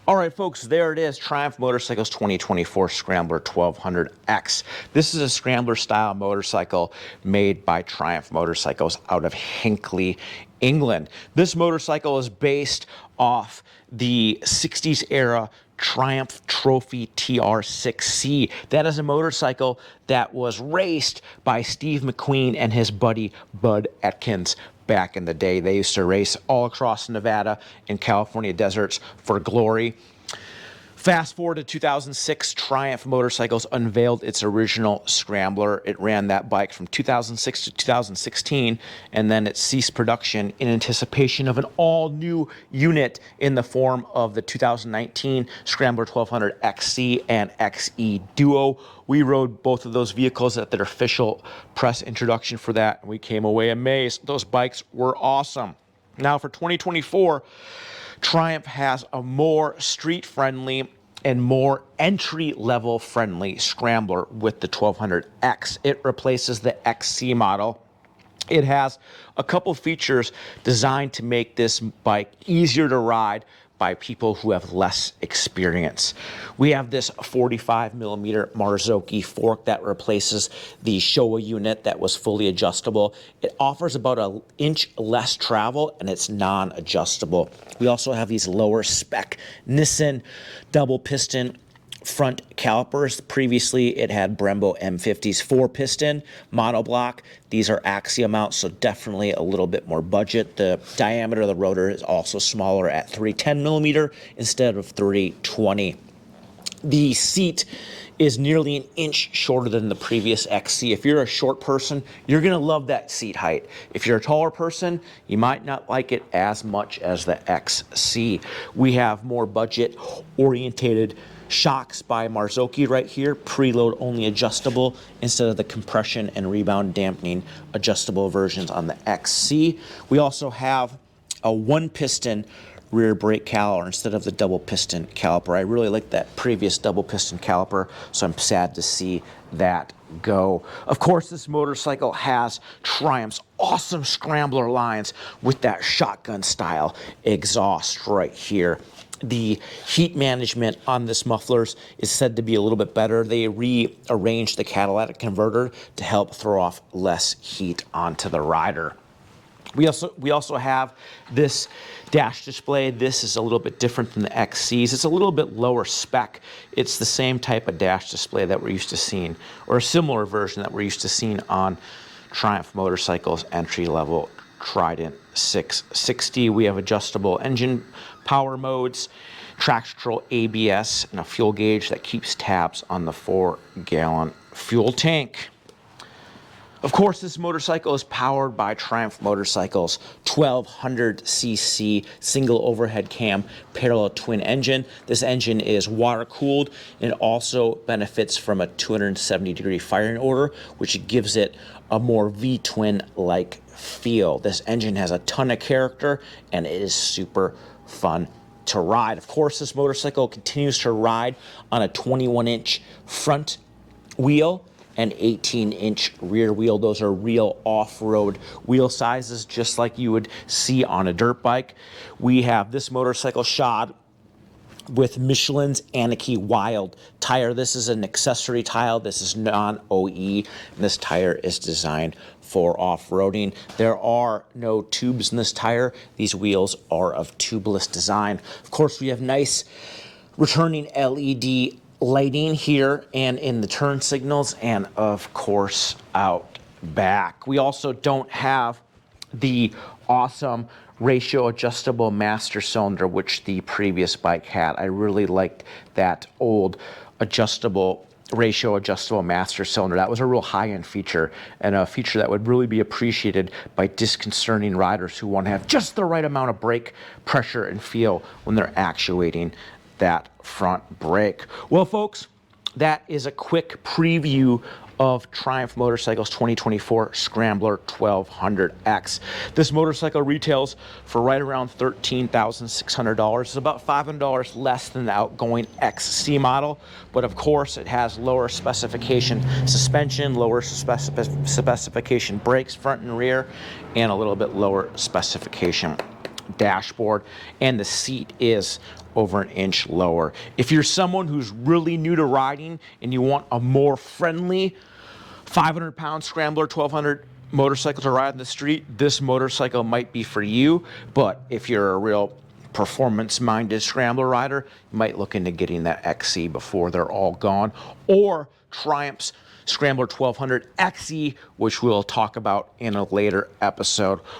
All right, folks, there it is, Triumph Motorcycles 2024 Scrambler 1200X. This is a Scrambler-style motorcycle made by Triumph Motorcycles out of Hinckley, England. This motorcycle is based off the 60s era Triumph Trophy TR6C. That is a motorcycle that was raced by Steve McQueen and his buddy Bud Atkins. Back in the day, they used to race all across Nevada and California deserts for glory. Fast forward to 2006, Triumph Motorcycles unveiled its original Scrambler. It ran that bike from 2006 to 2016, and then it ceased production in anticipation of an all-new unit in the form of the 2019 Scrambler 1200 XC and XE Duo. We rode both of those vehicles at their official press introduction for that, and we came away amazed. Those bikes were awesome. Now for 2024, Triumph has a more street-friendly and more entry-level friendly Scrambler with the 1200X. It replaces the XC model. It has a couple features designed to make this bike easier to ride by people who have less experience. We have this 45mm Marzocchi fork that replaces the Showa unit that was fully adjustable. It offers about an inch less travel, and it's non-adjustable. We also have these lower spec Nissan double piston front calipers. Previously, it had Brembo M50's 4-piston monoblock. These are axial mounts, so definitely a little bit more budget. The diameter of the rotor is also smaller at 310mm instead of 320. The seat is nearly an inch shorter than the previous XC. If you're a short person, you're gonna love that seat height. If you're a taller person, you might not like it as much as the XC. We have more budget-orientated shocks by Marzocchi right here, preload only adjustable instead of the compression and rebound dampening adjustable versions on the XC. We also have a 1-piston rear brake caliper instead of the double piston caliper. I really like that previous double piston caliper, so I'm sad to see that go. Of course, this motorcycle has Triumph's awesome Scrambler lines with that shotgun style exhaust right here. The heat management on this mufflers is said to be a little bit better. They rearranged the catalytic converter to help throw off less heat onto the rider. We also have this dash display. This is a little bit different than the XCs. It's a little bit lower spec. It's the same type of dash display that we're used to seeing, or a similar version that we're used to seeing on Triumph Motorcycles entry-level Trident 660. We have adjustable engine power modes, traction control, ABS, and a fuel gauge that keeps tabs on the 4-gallon fuel tank. Of course, this motorcycle is powered by Triumph Motorcycles 1200cc single overhead cam parallel twin engine. This engine is water cooled and also benefits from a 270-degree firing order, which gives it a more V-twin like feel. This engine has a ton of character and it is super fun to ride. Of course, this motorcycle continues to ride on a 21-inch front wheel and 18-inch rear wheel. Those are real off-road wheel sizes, just like you would see on a dirt bike. We have this motorcycle shod with Michelin's Anarchy Wild tire. This is an accessory tire. This is non-OE, and this tire is designed for off-roading. There are no tubes in this tire. These wheels are of tubeless design. Of course, we have nice returning LED lighting here and in the turn signals, and of course out back. We also don't have the awesome ratio adjustable master cylinder which the previous bike had. I really liked that old ratio adjustable master cylinder. That was a real high-end feature, and a feature that would really be appreciated by disconcerting riders who want to have just the right amount of brake pressure and feel when they're actuating that front brake. Well, folks, that is a quick preview of Triumph Motorcycles 2024 Scrambler 1200X. This motorcycle retails for right around $13,600. It's about $500 less than the outgoing XC model, but of course it has lower specification suspension, lower specification brakes front and rear, and a little bit lower specification dashboard, and the seat is over an inch lower. If you're someone who's really new to riding and you want a more friendly 500-pound Scrambler 1200 motorcycle to ride in the street, this motorcycle might be for you. But if you're a real performance-minded Scrambler rider, you might look into getting that XC before they're all gone, or Triumph's Scrambler 1200 XE, which we'll talk about in a later episode.